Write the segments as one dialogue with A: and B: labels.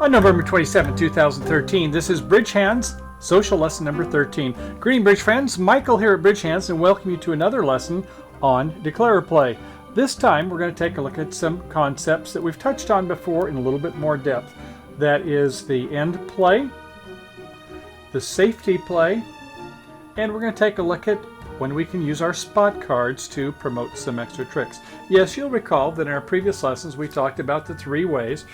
A: On November 27, 2013, this is Bridge Hands, social lesson number 13. Greeting Bridge friends, Michael here at Bridge Hands, and welcome you to another lesson on declare play. This time we're going to take a look at some concepts that we've touched on before in a little bit more depth. That is the end play, the safety play, and we're going to take a look at when we can use our spot cards to promote some extra tricks. Yes, you'll recall that in our previous lessons we talked about the three ways: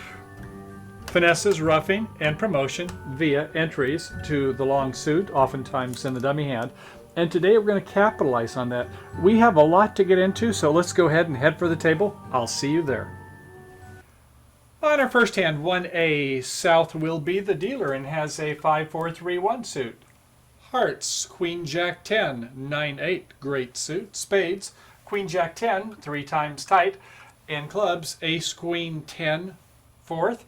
A: finesses, roughing, and promotion via entries to the long suit, oftentimes in the dummy hand. And today we're going to capitalize on that. We have a lot to get into, so let's go ahead and head for the table. I'll see you there. On our first hand, 1A, South will be the dealer and has a 5-4-3-1 suit. Hearts, Queen Jack 10, 9-8, great suit. Spades, Queen Jack 10, 3 times tight. In clubs, Ace Queen 10, fourth.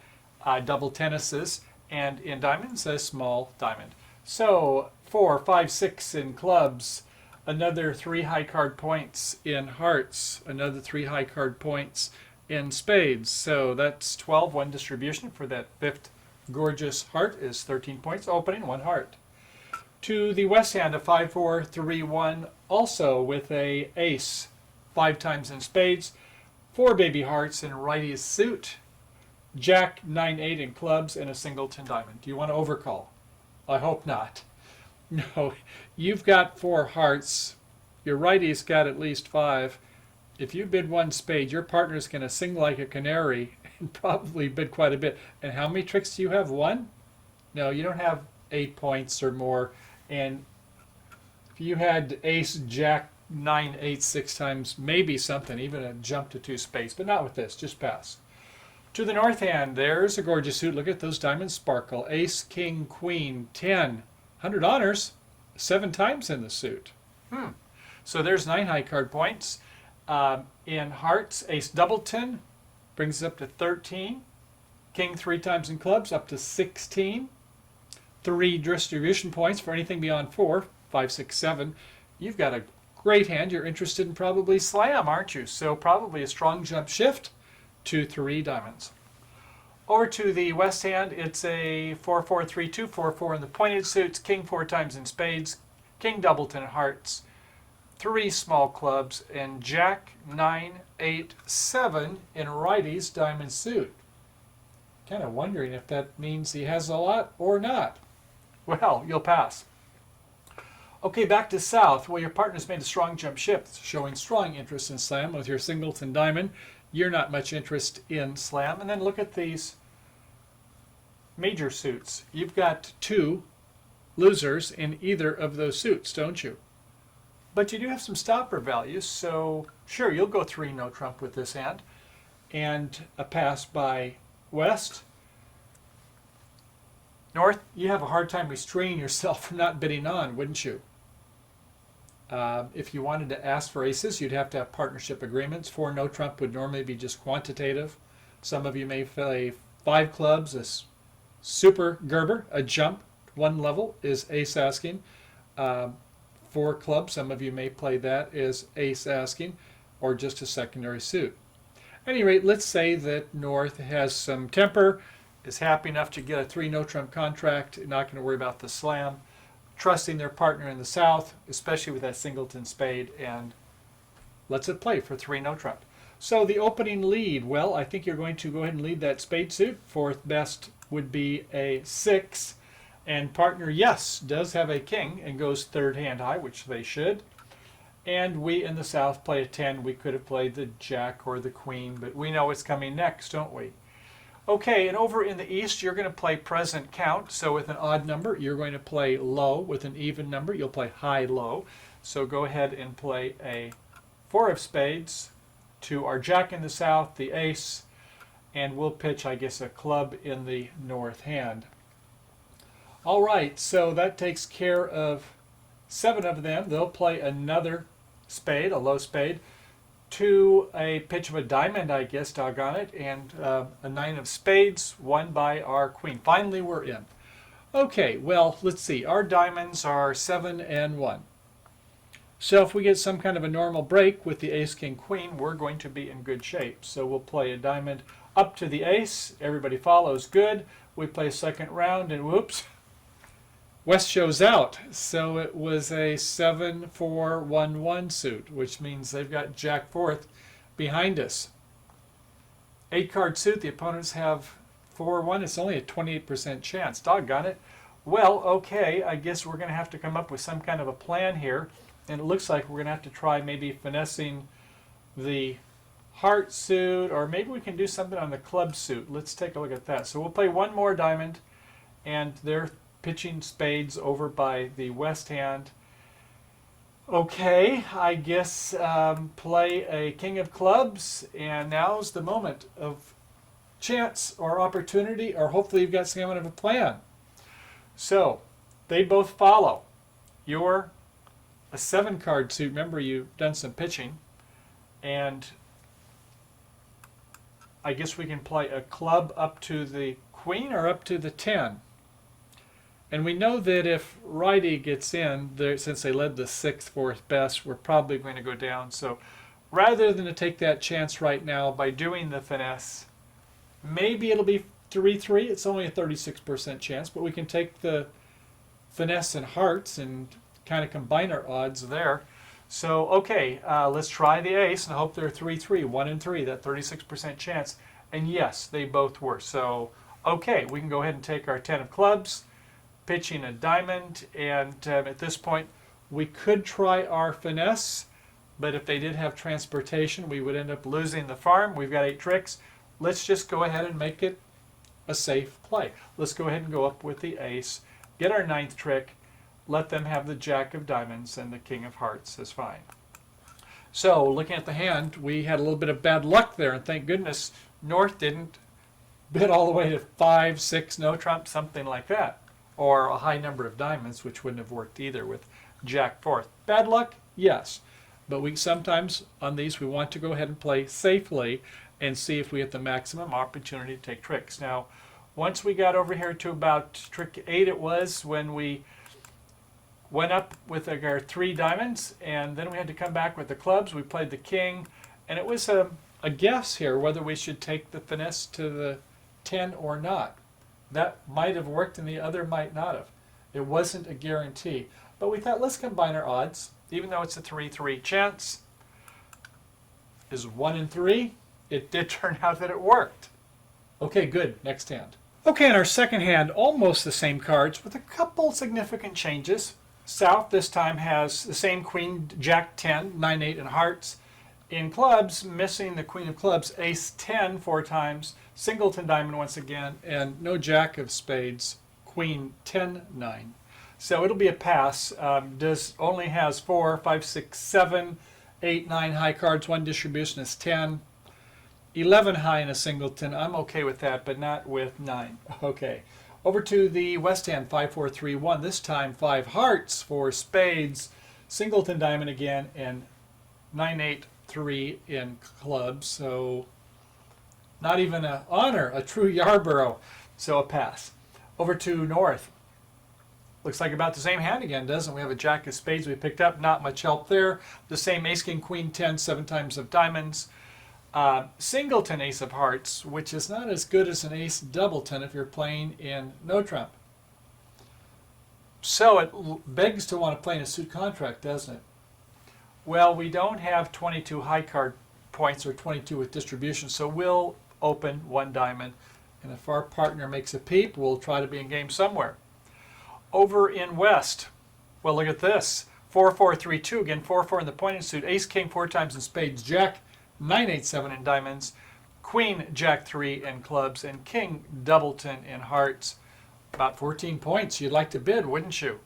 A: Double tennises, and in diamonds, a small diamond. So 4, 5, 6 in clubs, another 3 high card points in hearts, another 3 high card points in spades. So that's 12. One distribution for that fifth gorgeous heart is 13 points. Opening, 1 heart. To the west hand, a 5-4-3-1, also with a ace 5 times in spades, 4 baby hearts in righty's suit. Jack 9-8 in clubs, and a singleton diamond. Do you want to overcall? I hope not. No, you've got 4 hearts. Your righty's got at least 5. If you bid 1 spade, your partner's going to sing like a canary and probably bid quite a bit. And how many tricks do you have? 1? No, you don't have 8 points or more. And if you had ace, jack, 9-8 6 times, maybe something, even a jump to 2 spades, but not with this. Just pass. To the north hand, there's a gorgeous suit. Look at those diamonds sparkle. Ace, king, queen, 10. 100 honors, 7 times in the suit. So there's 9 high card points. In hearts, ace doubleton brings us up to 13. King 3 times in clubs, up to 16. 3 distribution points for anything beyond 4, 5, 6, 7. You've got a great hand. You're interested in probably slam, aren't you? So probably a strong jump shift to 3 diamonds. Over to the west hand, it's a 4-4-3-2, 4-4 in the pointed suits, king 4 times in spades, king doubleton in hearts, 3 small clubs, and jack 9-8-7 in righty's diamond suit. Kind of wondering if that means he has a lot or not. Well, you'll pass. Okay, back to south. Well, your partner's made a strong jump shift, showing strong interest in slam with your singleton diamond. You're not much interest in slam. And then look at these major suits. You've got 2 losers in either of those suits, don't you? But you do have some stopper values, so sure, you'll go 3 no trump with this hand. And a pass by west. North, you have a hard time restraining yourself from not bidding on, wouldn't you? If you wanted to ask for aces, you'd have to have partnership agreements. 4 no trump would normally be just quantitative. Some of you may play 5 clubs, a super Gerber, a jump, 1 level is ace asking. 4 clubs, some of you may play that as ace asking, or just a secondary suit. At any rate, let's say that North has some temper, is happy enough to get a 3 no trump contract, not going to worry about the slam, trusting their partner in the south, especially with that singleton spade, and lets it play for 3 no trump. So the opening lead, well, I think you're going to go ahead and lead that spade suit. 4th best would be a 6, and partner, yes, does have a king and goes 3rd hand high, which they should. And we in the south play a 10. We could have played the jack or the queen, but we know what's coming next, don't we? Okay, and over in the east, you're going to play present count. So with an odd number, you're going to play low. With an even number, you'll play high-low. So go ahead and play a 4 of spades to our jack in the south, the ace, and we'll pitch, I guess, a club in the north hand. All right, so that takes care of 7 of them. They'll play another spade, a low spade, to a pitch of a diamond, I guess, doggone it, and a 9 of spades, won by our queen. Finally, we're in. Okay, well, let's see. Our diamonds are 7 and 1. So if we get some kind of a normal break with the ace, king, queen, we're going to be in good shape. So we'll play a diamond up to the ace. Everybody follows good. We play second round, and whoops, West shows out. So it was a 7-4-1-1 suit, which means they've got Jack fourth behind us. 8-card suit, the opponents have 4-1. It's only a 28% chance. Doggone it. Well, okay, I guess we're going to have to come up with some kind of a plan here. And it looks like we're going to have to try maybe finessing the heart suit, or maybe we can do something on the club suit. Let's take a look at that. So we'll play one more diamond, and they're pitching spades over by the west hand. Okay, I guess play a king of clubs, and now's the moment of chance or opportunity, or hopefully you've got some kind of a plan. So they both follow. You're a 7-card suit. Remember, you've done some pitching, and I guess we can play a club up to the queen or up to the 10. And we know that if righty gets in, since they led the 6th, 4th best, we're probably going to go down. So rather than to take that chance right now by doing the finesse, maybe it'll be 3-3. It's only a 36% chance, but we can take the finesse and hearts and kind of combine our odds there. So, okay, let's try the ace and hope they're 3-3, 1 and 3, that 36% chance. And yes, they both were. So, okay, we can go ahead and take our 10 of clubs, pitching a diamond, and at this point, we could try our finesse, but if they did have transportation, we would end up losing the farm. We've got 8 tricks. Let's just go ahead and make it a safe play. Let's go ahead and go up with the ace, get our 9th trick, let them have the jack of diamonds, and the king of hearts is fine. So looking at the hand, we had a little bit of bad luck there, and thank goodness North didn't bid all the way to 5, 6, no trump, something like that, or a high number of diamonds, which wouldn't have worked either with Jack fourth. Bad luck? Yes. But we sometimes on these we want to go ahead and play safely and see if we get the maximum opportunity to take tricks. Now, once we got over here to about trick 8, it was when we went up with our 3 diamonds, and then we had to come back with the clubs. We played the king, and it was a guess here whether we should take the finesse to the 10 or not. That might have worked and the other might not have. It wasn't a guarantee. But we thought, let's combine our odds. Even though it's a 3-3 chance, is 1 and 3. It did turn out that it worked. Okay, good. Next hand. Okay, in our second hand, almost the same cards with a couple significant changes. South this time has the same queen, jack 10, 9-8 and hearts. In clubs, missing the queen of clubs, ace 10 4 times, singleton diamond once again, and no jack of spades, queen 10-9. So it'll be a pass. Only has 4, 5, 6, 7, 8, 9 high cards. One distribution is 10. 11 high in a singleton. I'm okay with that, but not with 9. Okay. Over to the west hand, 5-4-3-1. This time 5 hearts, 4 spades, singleton diamond again, and 9-8-3 in clubs. So not even an honor, a true Yarborough. So a pass. Over to north. Looks like about the same hand again, doesn't it? We have a jack of spades we picked up. Not much help there. The same ace, king, queen, 10, 7 times of diamonds. Singleton ace of hearts, which is not as good as an ace doubleton if you're playing in no trump. So it begs to want to play in a suit contract, doesn't it? Well, we don't have 22 high card points or 22 with distribution, so we'll open 1 diamond. And if our partner makes a peep, we'll try to be in game somewhere. Over in west, well, look at this. 4-4-3-2, again 4-4 in the pointing suit. Ace, king 4 times in spades, jack 9-8-7 in diamonds, queen, jack 3 in clubs, and king doubleton in hearts. About 14 points. You'd like to bid, wouldn't you?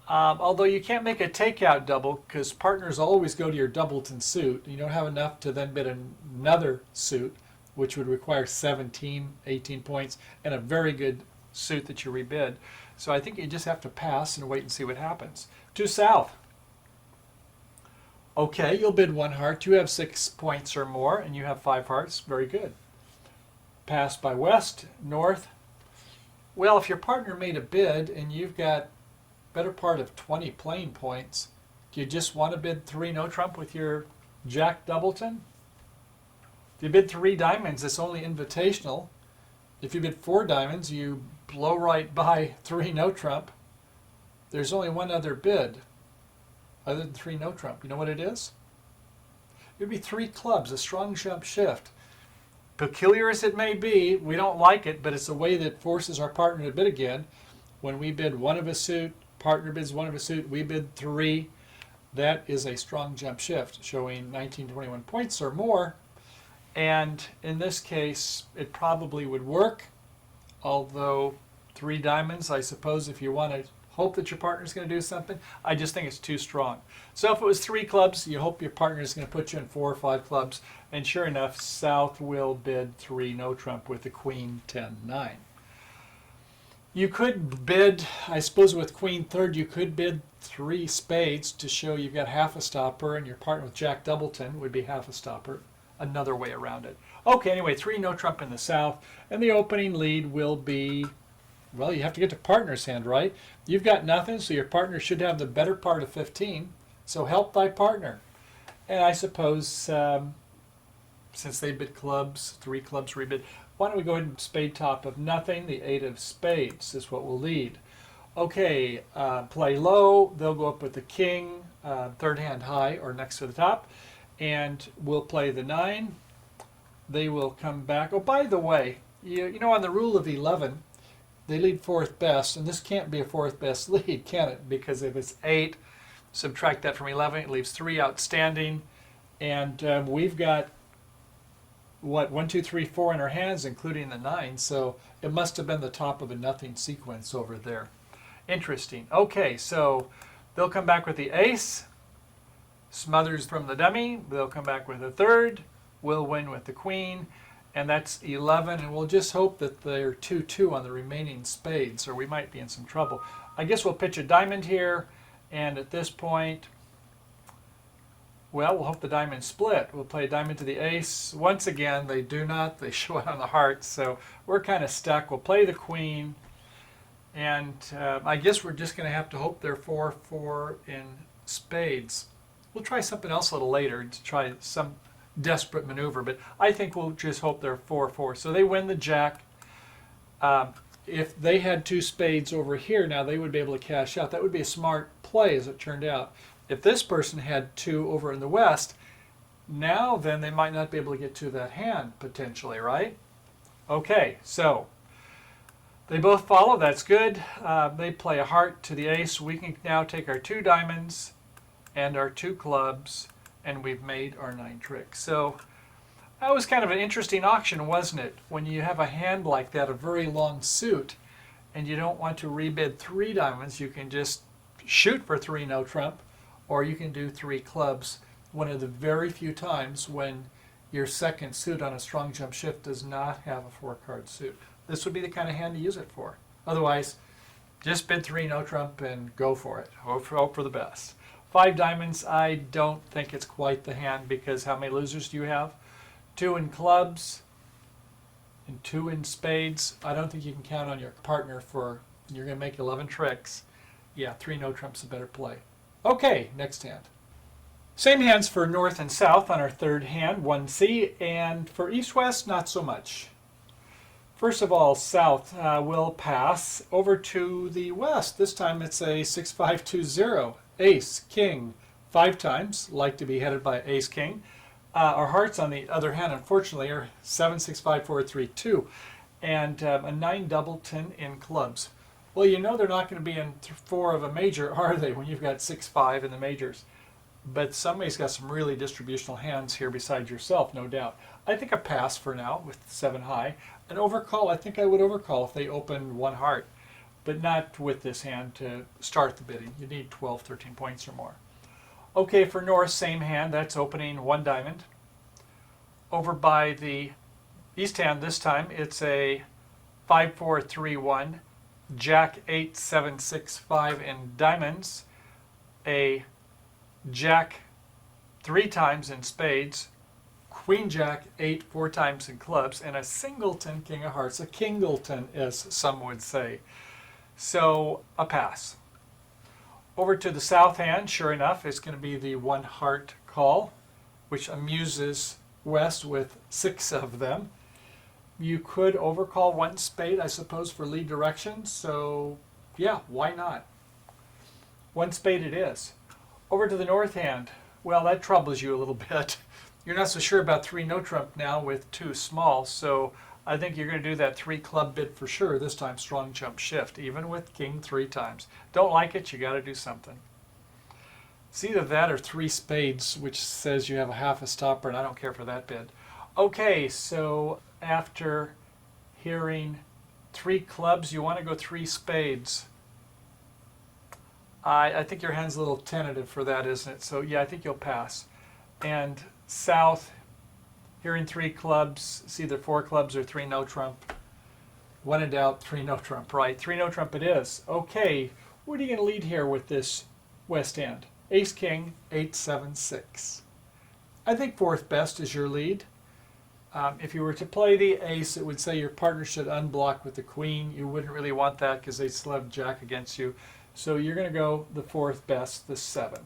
A: Although you can't make a takeout double because partners always go to your doubleton suit. You don't have enough to then bid another suit, which would require 17, 18 points, and a very good suit that you rebid. So I think you just have to pass and wait and see what happens. To south. Okay, you'll bid 1 heart. You have 6 points or more, and you have 5 hearts. Very good. Pass by west, north. Well, if your partner made a bid and you've got better part of 20 playing points, Do you just want to bid 3 no trump with your Jack Doubleton? If you bid 3 diamonds, it's only invitational. If you bid 4 diamonds, you blow right by 3 no trump. There's only one other bid other than 3 no trump. You know what it is? It would be 3 clubs, a strong jump shift. Peculiar as it may be, we don't like it, but it's a way that forces our partner to bid again. When we bid 1 of a suit, partner bids 1 of a suit, we bid 3. That is a strong jump shift, showing 1921 points or more. And in this case, it probably would work, although 3 diamonds, I suppose, if you want to hope that your partner's going to do something, I just think it's too strong. So if it was 3 clubs, you hope your partner is going to put you in 4 or 5 clubs, and sure enough, South will bid 3 no trump with the Queen 10-9. You could bid, I suppose with Queen third, you could bid 3 spades to show you've got half a stopper, and your partner with Jack Doubleton would be half a stopper. Another way around it. Okay, anyway, 3 no trump in the South, and the opening lead will be, well, you have to get to partner's hand, right? You've got nothing, so your partner should have the better part of 15, so help thy partner. And I suppose, since they bid clubs, 3 clubs rebid, why don't we go ahead and spade top of nothing? The 8 of spades is what will lead. Okay, play low. They'll go up with the king, third hand high or next to the top, and we'll play the 9. They will come back. Oh, by the way, you know on the rule of 11, they lead 4th best, and this can't be a 4th best lead, can it? Because if it's 8, subtract that from 11, it leaves 3 outstanding, and we've got what, 1, 2, 3, 4 in our hands, including the 9, so it must have been the top of a nothing sequence over there. Interesting. Okay, so they'll come back with the ace, smothers from the dummy, they'll come back with a 3rd, we'll win with the queen, and that's 11, and we'll just hope that they're 2-2 on the remaining spades, or we might be in some trouble. I guess we'll pitch a diamond here, and at this point, well, we'll hope the diamonds split. We'll play a diamond to the ace. Once again, they do not. They show it on the hearts, so we're kind of stuck. We'll play the queen, and I guess we're just going to have to hope they're 4-4 in spades. We'll try something else a little later to try some desperate maneuver, but I think we'll just hope they're 4-4. So they win the jack. If they had 2 spades over here now, they would be able to cash out. That would be a smart play, as it turned out. If this person had 2 over in the west, now then they might not be able to get to that hand potentially, right? Okay, so they both follow. That's good. They play a heart to the ace. We can now take our 2 diamonds and our 2 clubs, and we've made our 9 tricks. So that was kind of an interesting auction, wasn't it? When you have a hand like that, a very long suit, and you don't want to rebid 3 diamonds, you can just shoot for 3 no trump, or you can do 3 clubs. One of the very few times when your second suit on a strong jump shift does not have a 4-card suit. This would be the kind of hand to use it for. Otherwise, just bid 3 no trump and go for it. Hope for the best. 5 diamonds, I don't think it's quite the hand, because how many losers do you have? 2 in clubs and 2 in spades. I don't think you can count on your partner for, you're going to make 11 tricks. Yeah, 3 no trump's a better play. Okay, next hand. Same hands for north and south on our 3rd hand, 1C, and for east-west, not so much. First of all, south will pass over to the west. This time it's a 6-5-2-0. Ace, king, 5 times, like to be headed by ace, king. Our hearts, on the other hand, unfortunately, are 7-6-5-4-3-2, and a 9 doubleton in clubs. Well, you know they're not going to be in 4 of a major, are they, when you've got 6-5 in the majors? But somebody's got some really distributional hands here besides yourself, no doubt. I think a pass for now with 7 high. An overcall, I think I would overcall if they opened 1 heart, but not with this hand to start the bidding. You need 12, 13 points or more. Okay, for north, same hand. That's opening 1 diamond. Over by the east hand this time, it's a 5-4-3-1. Jack 8, 7, 6, 5 in diamonds, a Jack 3 times in spades, Queen Jack 8 4 times in clubs, and a singleton king of hearts, a kingleton as some would say. So a pass. Over to the south hand, sure enough, it's going to be the one heart call, which amuses West with 6 of them. You could overcall one spade, I suppose, for lead direction. So, yeah, why not? One spade it is. Over to the north hand. Well, that troubles you a little bit. You're not so sure about 3 no trump now with 2 small. So I think you're going to do that 3 club bid for sure. This time strong jump shift, even with king 3 times. Don't like it, you got to do something. It's either that or 3 spades, which says you have a half a stopper, and I don't care for that bid. Okay, so after hearing 3 clubs, you want to go 3 spades. I think your hand's a little tentative for that, isn't it? So yeah, I think you'll pass. And south, hearing 3 clubs, it's either 4 clubs or 3 no trump. When in doubt, 3 no trump, right? 3 no trump it is. Okay, what are you going to lead here with this west hand? Ace king, 8 7 6. I think 4th best is your lead. If you were to play the ace, it would say your partner should unblock with the queen. You wouldn't really want that because they still have jack against you. So you're going to go the 4th best, the 7.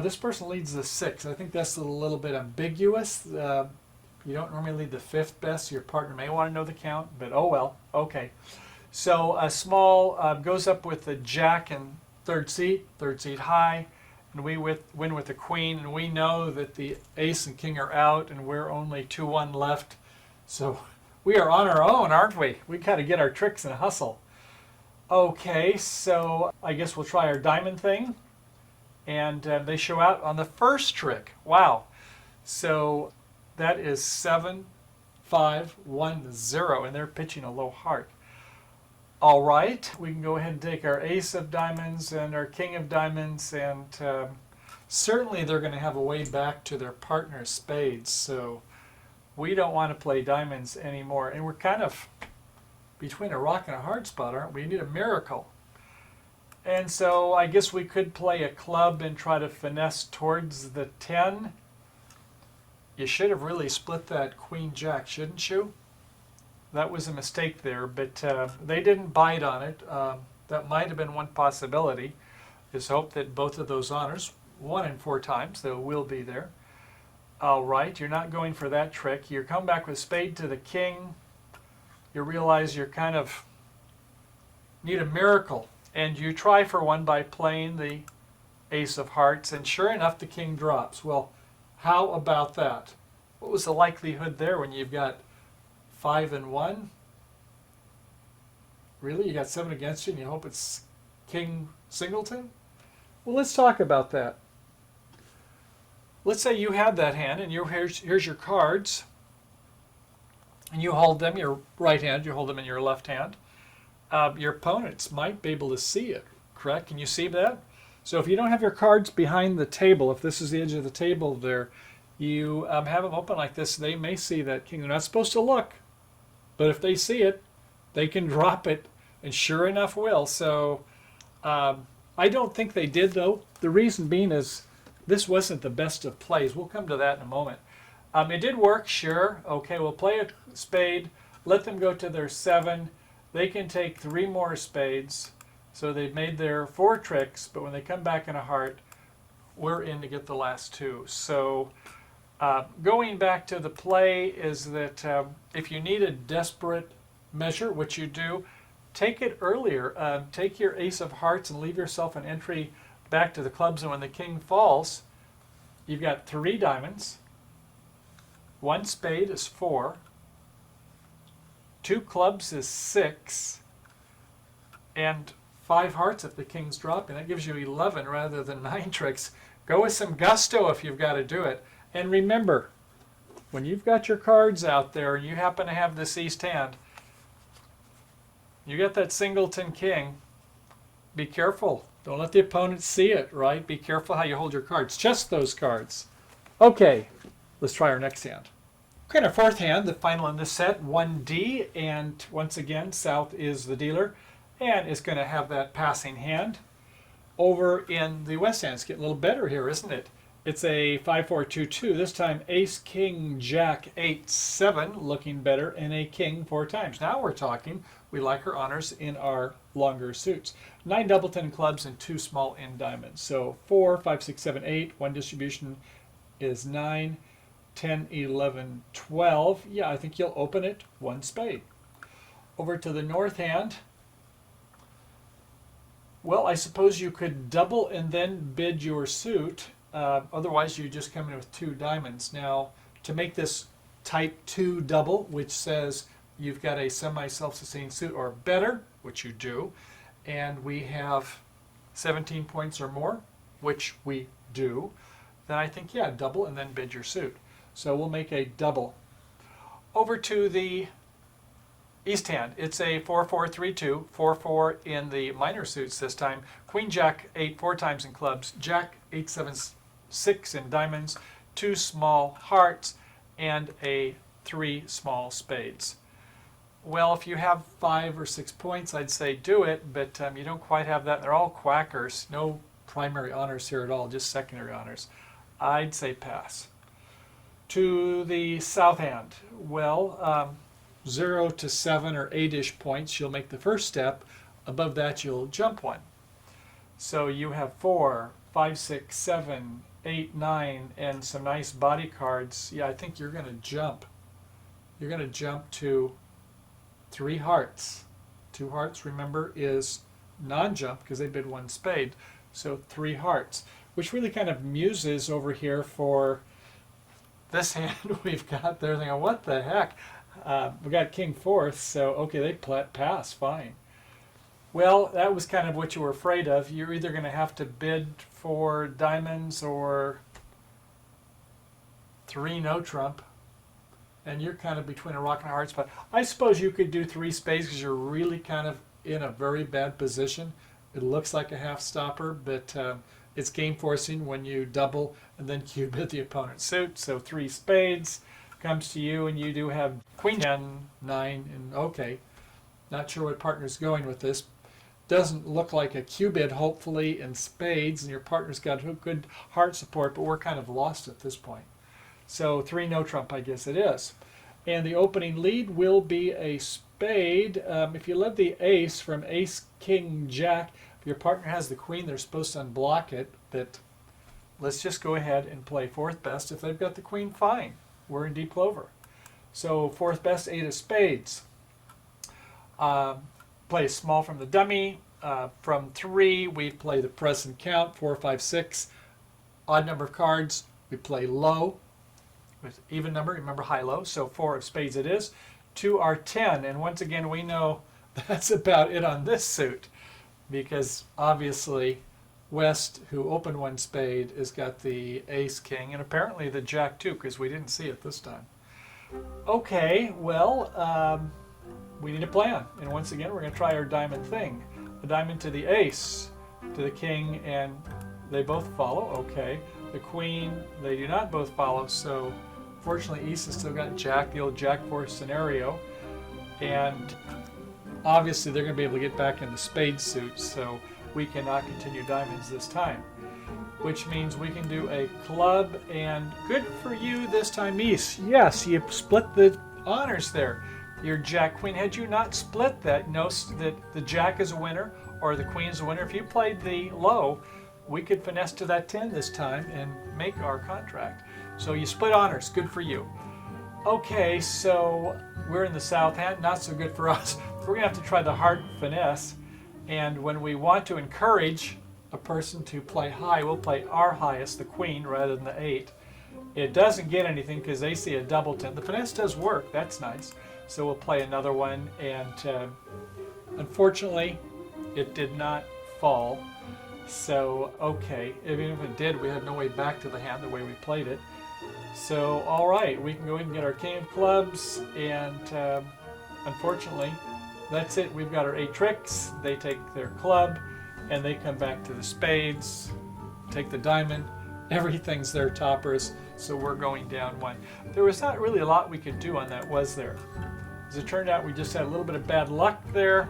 A: This person leads the 6. I think that's a little bit ambiguous. You don't normally lead the 5th best. Your partner may want to know the count, but oh well. Okay. So a small goes up with the jack and 3rd seat high, and we win with the queen, and we know that the ace and king are out, and we're only 2-1 left. So we are on our own, aren't we? We got to get our tricks and hustle. Okay, so I guess we'll try our diamond thing. And they show out on the first trick. Wow. So that is 7 5 1 0, and they're pitching a low heart. All right, we can go ahead and take our ace of diamonds and our king of diamonds, and certainly they're going to have a way back to their partner's spades. So we don't want to play diamonds anymore. And we're kind of between a rock and a hard spot, aren't we? We need a miracle. And so I guess we could play a club and try to finesse towards the 10. You should have really split that queen jack, shouldn't you? That was a mistake there, but they didn't bite on it. That might have been one possibility. Is hope that both of those honors, 1 in 4 times, they will be there. All right, you're not going for that trick. You come back with spade to the king. You realize you're kind of need a miracle. And you try for one by playing the ace of hearts, and sure enough, the king drops. Well, how about that? What was the likelihood there when you've got 5 and 1? Really? You got 7 against you and you hope it's king singleton? Well, let's talk about that. Let's say you had that hand, and here's your cards, and you hold them, your right hand, you hold them in your left hand. Your opponents might be able to see it, correct? Can you see that? So if you don't have your cards behind the table, if this is the edge of the table there, you have them open like this, they may see that king. They're not supposed to look, but if they see it, they can drop it, and sure enough will. So I don't think they did, though. The reason being is this wasn't the best of plays. We'll come to that in a moment. It did work, sure. Okay, we'll play a spade, let them go to their 7. They can take 3 more spades, so they've made their 4 tricks, but when they come back in a heart, we're in to get the last 2. So going back to the play is that if you need a desperate measure, which you do, take it earlier. Take your ace of hearts and leave yourself an entry back to the clubs, and when the king falls, you've got 3 diamonds, 1 spade is 4, 2 clubs is 6, and 5 hearts if the king's dropping. That gives you 11 rather than 9 tricks. Go with some gusto if you've got to do it. And remember, when you've got your cards out there and you happen to have this east hand, you got that singleton king, be careful. Don't let the opponent see it, right? Be careful how you hold your cards. Just those cards. Okay, let's try our next hand. Okay, our 4th hand, the final in this set, 1D, and once again, south is the dealer, and it's going to have that passing hand. Over in the west hand, it's getting a little better here, isn't it? It's a 5-4-2-2. This time ace, king, jack, 8-7, looking better, and a king 4 times. Now we're talking. We like our honors in our longer suits. 9 double 10 clubs and 2 small in diamonds. So 4, 5, 6, 7, 8. One distribution is 9, 10, 11, 12. Yeah, I think you'll open it. 1 spade. Over to the north hand. Well, I suppose you could double and then bid your suit. Otherwise, you just come in with 2 diamonds. Now, to make this type 2 double, which says you've got a semi-self-sustained suit or better, which you do, and we have 17 points or more, which we do, then I think, yeah, double and then bid your suit. So we'll make a double. Over to the east hand. It's a 4-4-3-2, 4-4 in the minor suits this time. Queen, jack, 8, 4 times in clubs. Jack, 8, 7, 6 in diamonds. 2 small hearts and a 3 small spades. Well, if you have 5 or 6 points, I'd say do it, but you don't quite have that. They're all quackers. No primary honors here at all, just secondary honors. I'd say pass. To the south hand. Well, 0 to 7 or 8-ish points, you'll make the first step. Above that, you'll jump 1. So you have 4, 5, 6, 7, 8, 9, and some nice body cards. Yeah, I think you're going to jump. You're going to jump to 3 hearts. 2 hearts, remember, is non-jump because they bid 1 spade. So 3 hearts, which really kind of muses over here for this hand we've got there. Thinking, what the heck? We got king 4th, so okay, they pass, fine. Well, that was kind of what you were afraid of. You're either going to have to bid for diamonds or 3 no trump, and you're kind of between a rock and a hard spot. I suppose you could do 3 spades because you're really kind of in a very bad position. It looks like a half stopper, but it's game forcing when you double and then cube hit the opponent's suit. So 3 spades comes to you, and you do have queen 10, 9, and okay. Not sure what partner's going with this. Doesn't look like a cubid, hopefully, in spades, and your partner's got good heart support, but we're kind of lost at this point. So 3 no trump, I guess it is. And the opening lead will be a spade. If you led the ace from ace, king, jack, if your partner has the queen, they're supposed to unblock it, but let's just go ahead and play 4th best. If they've got the queen, fine. We're in deep clover. So 4th best, 8 of spades. Play small from the dummy. From 3, we play the present count, 4, 5, 6. Odd number of cards, we play low. With even number, remember high-low, so 4 of spades it is. 2 are 10, and once again we know that's about it on this suit, because obviously West, who opened 1 spade, has got the ace, king, and apparently the jack too, because we didn't see it this time. Okay, well, we need a plan, and once again we're going to try our diamond thing. A diamond to the ace, to the king, and they both follow, okay. The queen, they do not both follow, so fortunately East has still got jack, the old jack 4 scenario, and obviously they're going to be able to get back into spade suits, so we cannot continue diamonds this time, which means we can do a club, and good for you this time, East. Yes, you split the honors there. Your jack queen, had you not split that, know that the jack is a winner or the queen is a winner. If you played the low, we could finesse to that 10 this time and make our contract. So you split honors, good for you. Okay, so we're in the south hand, not so good for us. We're gonna have to try the hard finesse, and when we want to encourage a person to play high, we'll play our highest, the queen, rather than the 8. It doesn't get anything because they see a double 10. The finesse does work, that's nice. So we'll play another one, and unfortunately, it did not fall. So, okay, even if it did, we had no way back to the hand the way we played it. So, all right, we can go ahead and get our king of clubs, and unfortunately, that's it. We've got our 8 tricks. They take their club, and they come back to the spades, take the diamond. Everything's their toppers, so we're going down 1. There was not really a lot we could do on that, was there? As it turned out, we just had a little bit of bad luck there,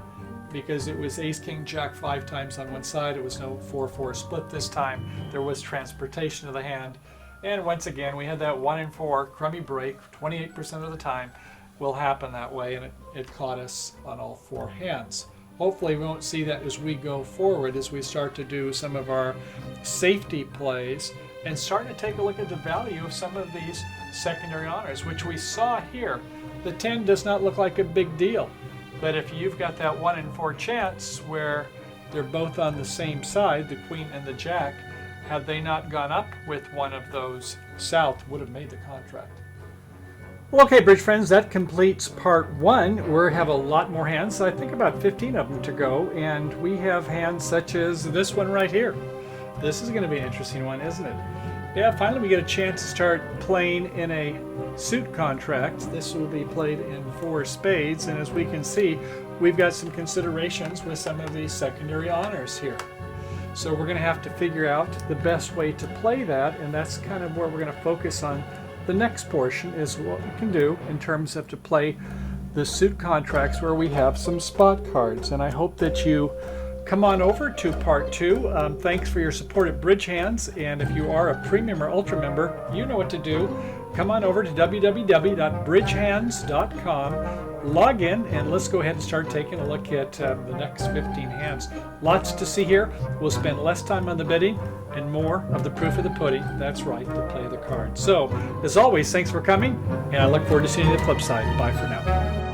A: because it was ace, king, jack 5 times on one side. It was no 4-4 split this time. There was transportation of the hand. And once again, we had that 1 in 4 crummy break. 28% of the time will happen that way, and it caught us on all 4 hands. Hopefully we won't see that as we go forward, as we start to do some of our safety plays and start to take a look at the value of some of these secondary honors, which we saw here. The 10 does not look like a big deal, but if you've got that 1 in 4 chance where they're both on the same side, the queen and the jack, had they not gone up with one of those, south would have made the contract. Well, okay, bridge friends, that completes part 1. We have a lot more hands, I think about 15 of them to go, and we have hands such as this one right here. This is going to be an interesting one, isn't it? Yeah, finally we get a chance to start playing in a suit contract. This will be played in 4 spades, and as we can see, we've got some considerations with some of these secondary honors here. So we're going to have to figure out the best way to play that, and that's kind of where we're going to focus on. The next portion is what we can do in terms of to play the suit contracts where we have some spot cards, and I hope that you come on over to part 2. Thanks for your support at Bridge Hands, and if you are a premium or ultra member, you know what to do. Come on over to www.bridgehands.com, log in, and let's go ahead and start taking a look at the next 15 hands. Lots to see here. We'll spend less time on the bidding and more of the proof of the pudding. That's right, the play of the cards. So, as always, thanks for coming, and I look forward to seeing you on the flip side. Bye for now.